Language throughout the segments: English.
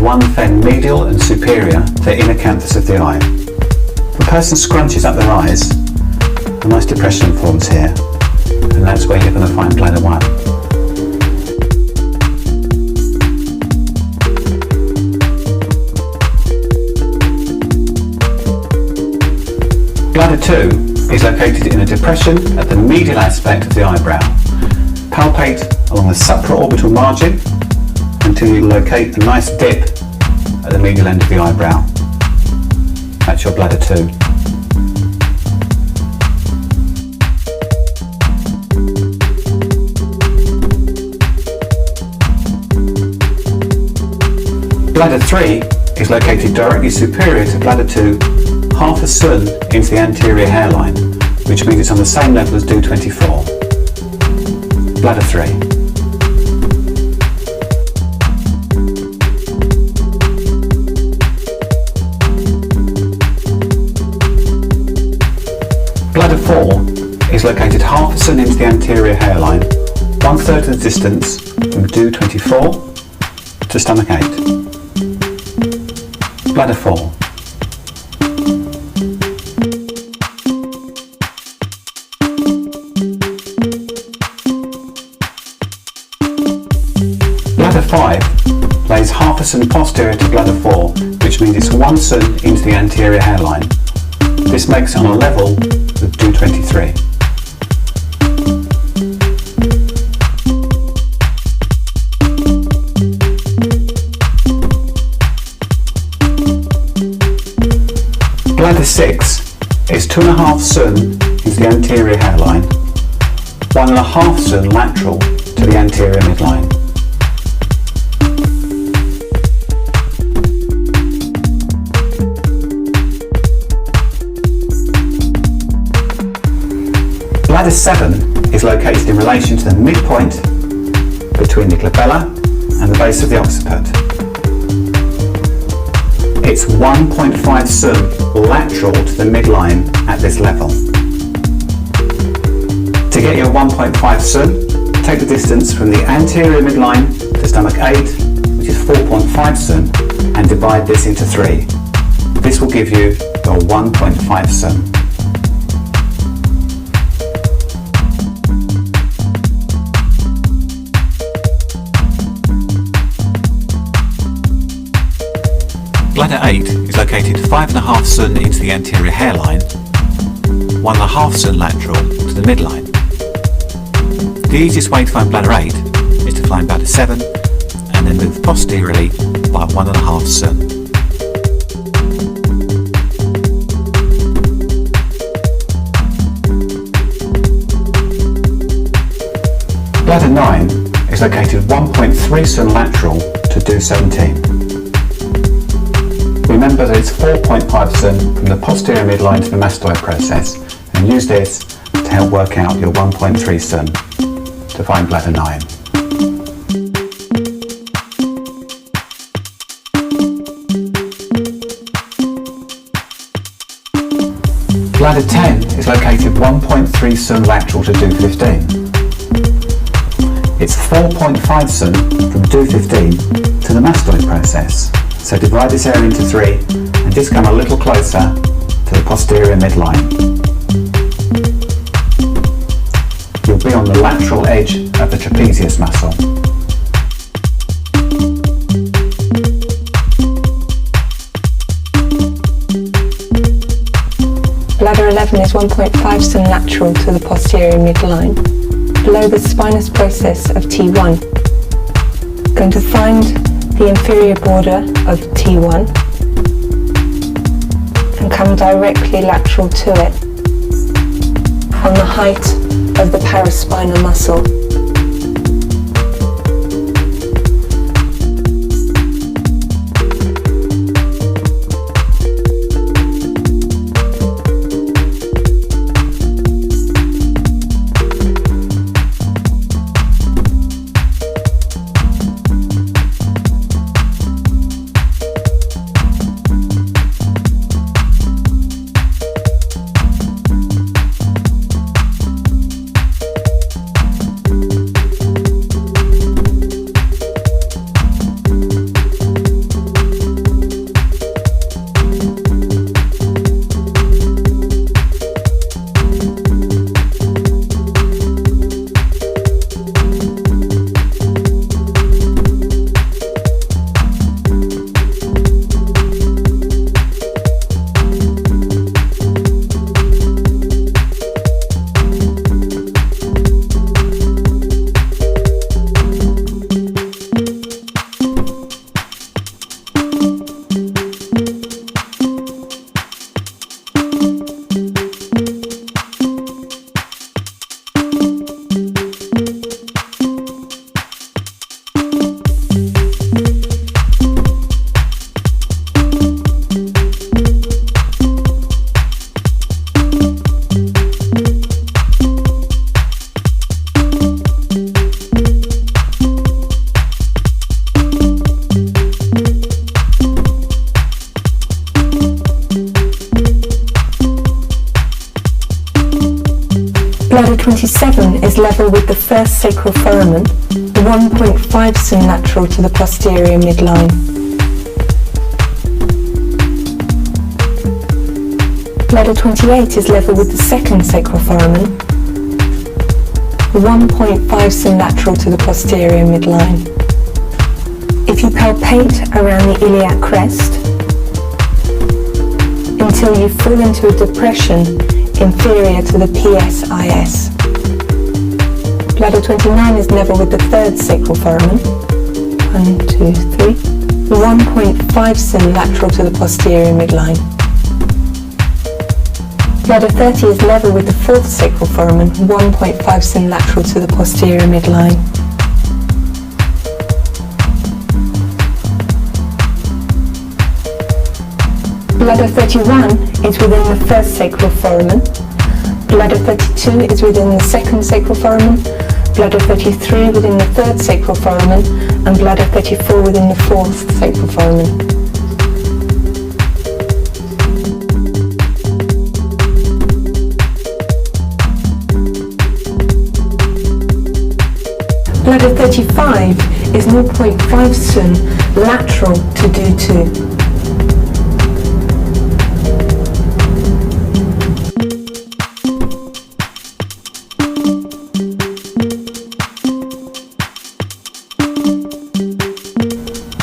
one fen medial and superior to the inner canthus of the eye. If a person scrunches up their eyes, a nice depression forms here, and that's where you're going to find bladder 1. Bladder 2 is located in a depression at the medial aspect of the eyebrow. Palpate along the supraorbital margin until you locate a nice dip at the medial end of the eyebrow. That's your bladder 2. Bladder 3 is located directly superior to bladder 2, half a sun into the anterior hairline, which means it's on the same level as Do24. Bladder 3. Bladder 4 is located half a sun into the anterior hairline, 1/3 of the distance from Do24 to stomach 8. Bladder 4. Bladder 5 lays half a sun posterior to bladder 4, which means it's 1 sun into the anterior hairline. This makes it on a level with Do23. Bladder 6 is 2.5 sun into the anterior hairline, 1.5 sun lateral to the anterior midline. Bladder 7 is located in relation to the midpoint between the glabella and the base of the occiput. It's 1.5 sun lateral to the midline at this level. To get your 1.5 sun, take the distance from the anterior midline to stomach 8, which is 4.5 sun, and divide this into 3. This will give you your 1.5 sun. Bladder 8 is located 5.5 sun into the anterior hairline, 1.5 sun lateral to the midline. The easiest way to find bladder 8 is to find bladder 7 and then move posteriorly by 1.5 sun. Bladder 9 is located 1.3 sun lateral to Do17. Remember that it's 4.5 sun from the posterior midline to the mastoid process, and use this to help work out your 1.3 sun to find bladder 9. Bladder 10 is located 1.3 sun lateral to Do15. It's 4.5 sun from Do15 to the mastoid process. So divide this area into 3 and just come a little closer to the posterior midline. You'll be on the lateral edge of the trapezius muscle. Bladder 11 is 1.5 sun lateral to the posterior midline, below the spinous process of T1. Going to find the inferior border of T1 and come directly lateral to it on the height of the paraspinal muscle. Bladder 27 is level with the first sacral foramen, 1.5 cm lateral to the posterior midline. Bladder 28 is level with the second sacral foramen, 1.5 cm lateral to the posterior midline. If you palpate around the iliac crest until you fall into a depression inferior to the PSIS. Bladder 29 is level with the third sacral foramen, 1, 2, 3, 1.5 cm lateral to the posterior midline. Bladder 30 is level with the fourth sacral foramen, 1.5 cm lateral to the posterior midline. Bladder 31 is within the first sacral foramen. Bladder 32 is within the second sacral foramen. Bladder 33 within the third sacral foramen. And bladder 34 within the fourth sacral foramen. Bladder 35 is 0.5 cm lateral to Do2.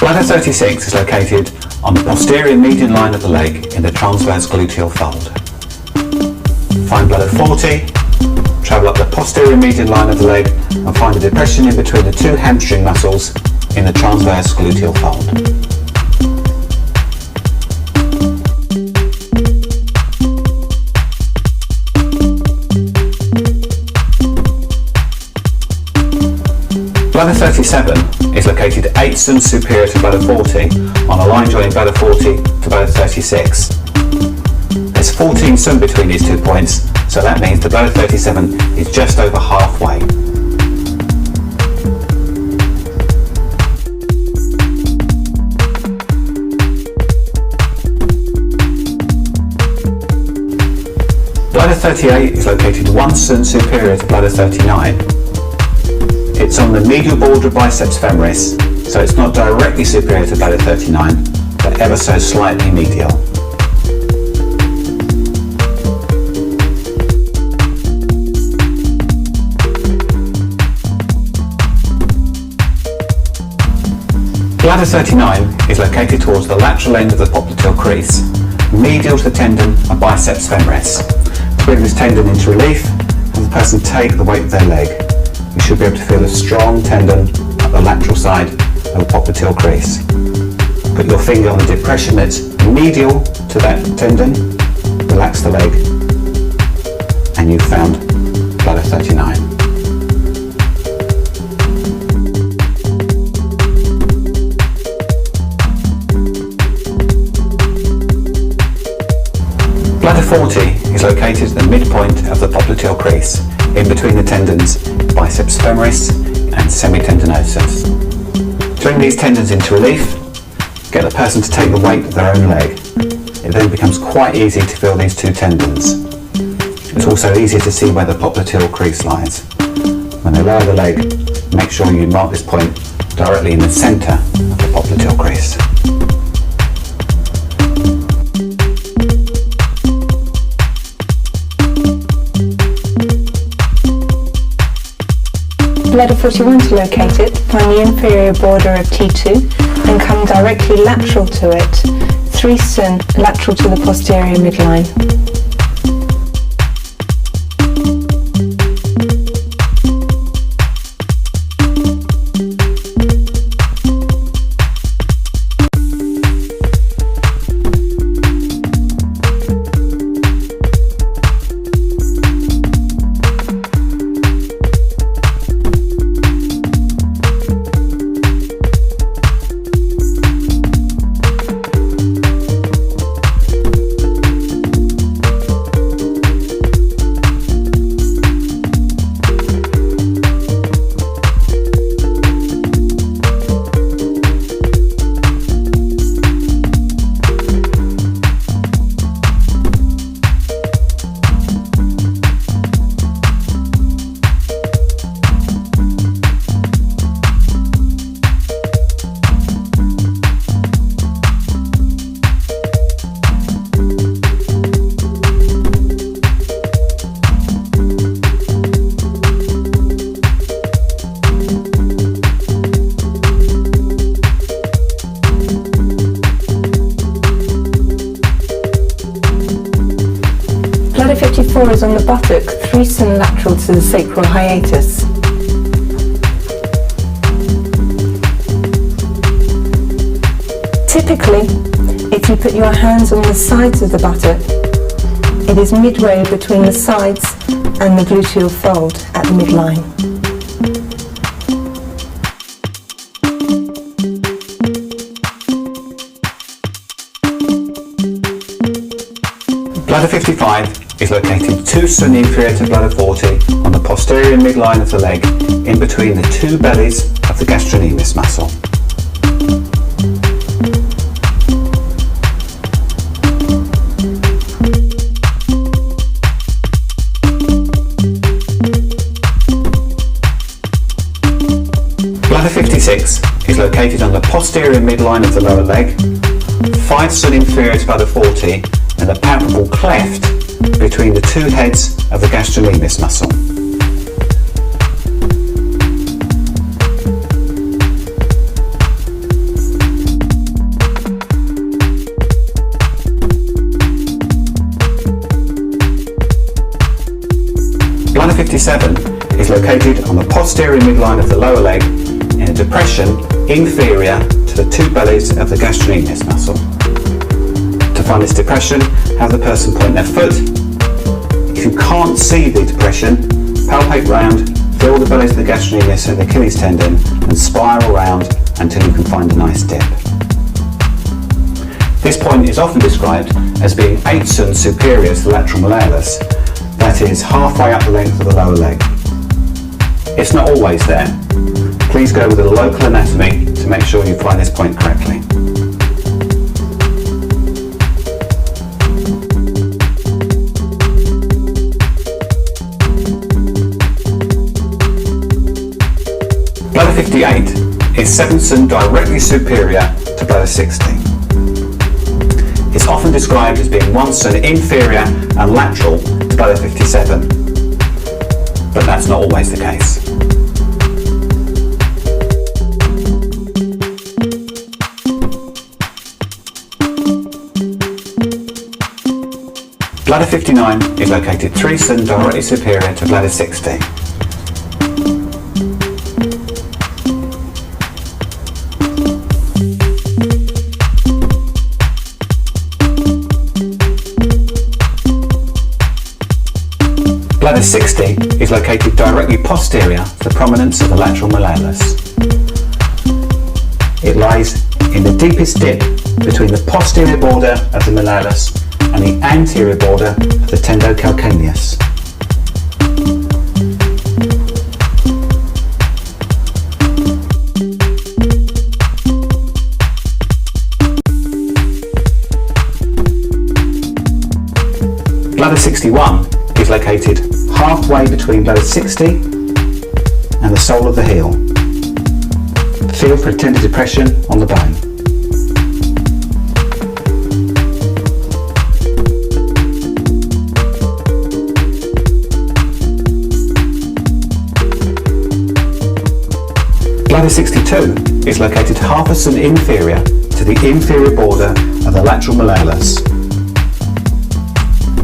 Bladder 36 is located on the posterior median line of the leg in the transverse gluteal fold. Find bladder 40, travel up the posterior median line of the leg and find a depression in between the two hamstring muscles in the transverse gluteal fold. Bladder 37 is located 8 cm superior to bladder 40 on a line joining bladder 40 to bladder 36. There's 14 cm between these 2 points, so that means the bladder 37 is just over halfway. Bladder 38 is located 1 cm superior to bladder 39. It's on the medial border of biceps femoris, so it's not directly superior to bladder 39, but ever so slightly medial. Bladder 39 is located towards the lateral end of the popliteal crease, medial to the tendon of biceps femoris. To bring this tendon into relief, have the person take the weight of their leg. You should be able to feel a strong tendon at the lateral side of the popliteal crease. Put your finger on the depression that's medial to that tendon, relax the leg, and you've found bladder 39. Bladder 40 is located at the midpoint of the popliteal crease, in between the tendons biceps femoris and semitendinosus. To bring these tendons into relief, get the person to take the weight of their own leg. It then becomes quite easy to feel these two tendons. It's also easier to see where the popliteal crease lies. When they lower the leg, make sure you mark this point directly in the centre of the popliteal crease. Bladder 41 is located, find the inferior border of T2 and come directly lateral to it, 3 cm lateral to the posterior midline. goes on the buttock 3 cm lateral to the sacral hiatus. Typically, if you put your hands on the sides of the buttock, it is midway between the sides and the gluteal fold at the midline. Bladder 55 is located 2 cm inferior to bladder 40 on the posterior midline of the leg, in between the 2 bellies of the gastrocnemius muscle. Bladder 56 is located on the posterior midline of the lower leg, 5 cm inferior to bladder 40, and a palpable cleft between the 2 heads of the gastrocnemius muscle. Bladder 57 is located on the posterior midline of the lower leg in a depression inferior to the 2 bellies of the gastrocnemius muscle. To find this depression, have the person point their foot. If you can't see the depression, palpate round, feel the bellies of the gastrocnemius and the Achilles tendon, and spiral round until you can find a nice dip. This point is often described as being 8 cm superior to the lateral malleolus, that is, halfway up the length of the lower leg. It's not always there. Please go with a local anatomy to make sure you find this point correctly. Bladder 58 is 7 cm directly superior to bladder 60. It's often described as being 1 cm inferior and lateral to bladder 57, but that's not always the case. Bladder 59 is located 3 cm directly superior to bladder 60. Bladder 60 is located directly posterior to the prominence of the lateral malleolus. It lies in the deepest dip between the posterior border of the malleolus and the anterior border of the tendocalcaneus. Bladder 61 is located halfway between bladder 60 and the sole of the heel. Feel for a tender depression on the bone. Bladder 62 is located half a cm inferior to the inferior border of the lateral malleolus.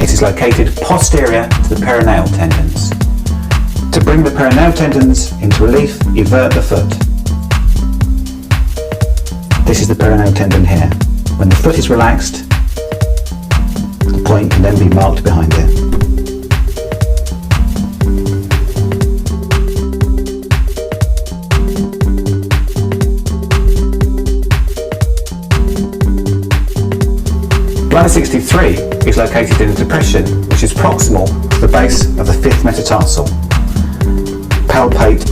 It is located posterior to the peroneal tendons. To bring the peroneal tendons into relief, evert the foot. This is the peroneal tendon here. When the foot is relaxed, the point can then be marked behind it. Bladder 63 is located in a depression which is proximal to the base of the 5th metatarsal. Palpate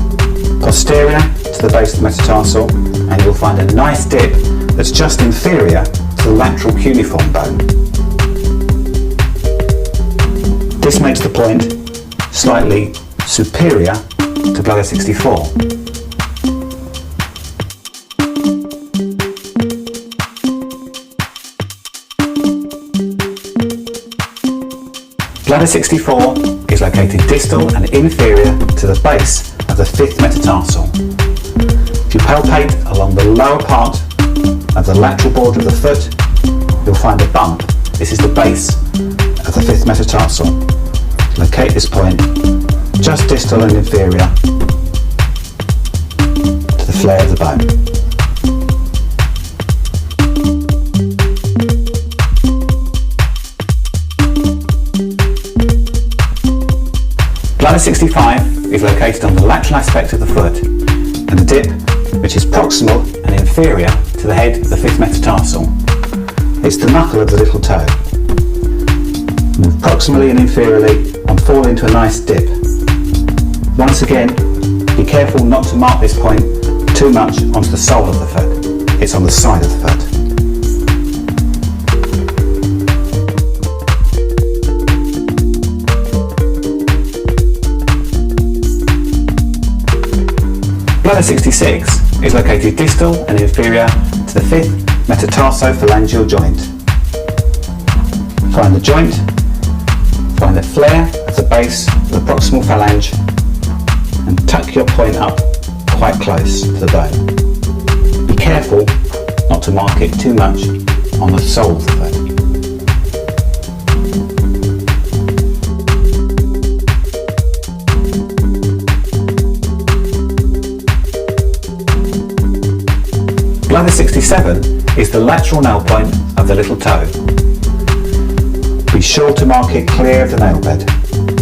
posterior to the base of the metatarsal and you'll find a nice dip that's just inferior to the lateral cuneiform bone. This makes the point slightly superior to bladder 64. Bladder 64 is located distal and inferior to the base of the 5th metatarsal. If you palpate along the lower part of the lateral border of the foot, you'll find a bump. This is the base of the 5th metatarsal, locate this point just distal and inferior to the flare of the bone. Bladder 65 is located on the lateral aspect of the foot, and the dip, which is proximal and inferior to the head of the fifth metatarsal. It's the knuckle of the little toe. Move proximally and inferiorly and fall into a nice dip. Once again, be careful not to mark this point too much onto the sole of the foot. It's on the side of the foot. Bladder 66 is located distal and inferior to the fifth metatarsophalangeal joint. Find the joint, find the flare at the base of the proximal phalange, and tuck your point up quite close to the bone. Be careful not to mark it too much on the sole of the foot. Bladder 67 is the lateral nail point of the little toe. Be sure to mark it clear of the nail bed.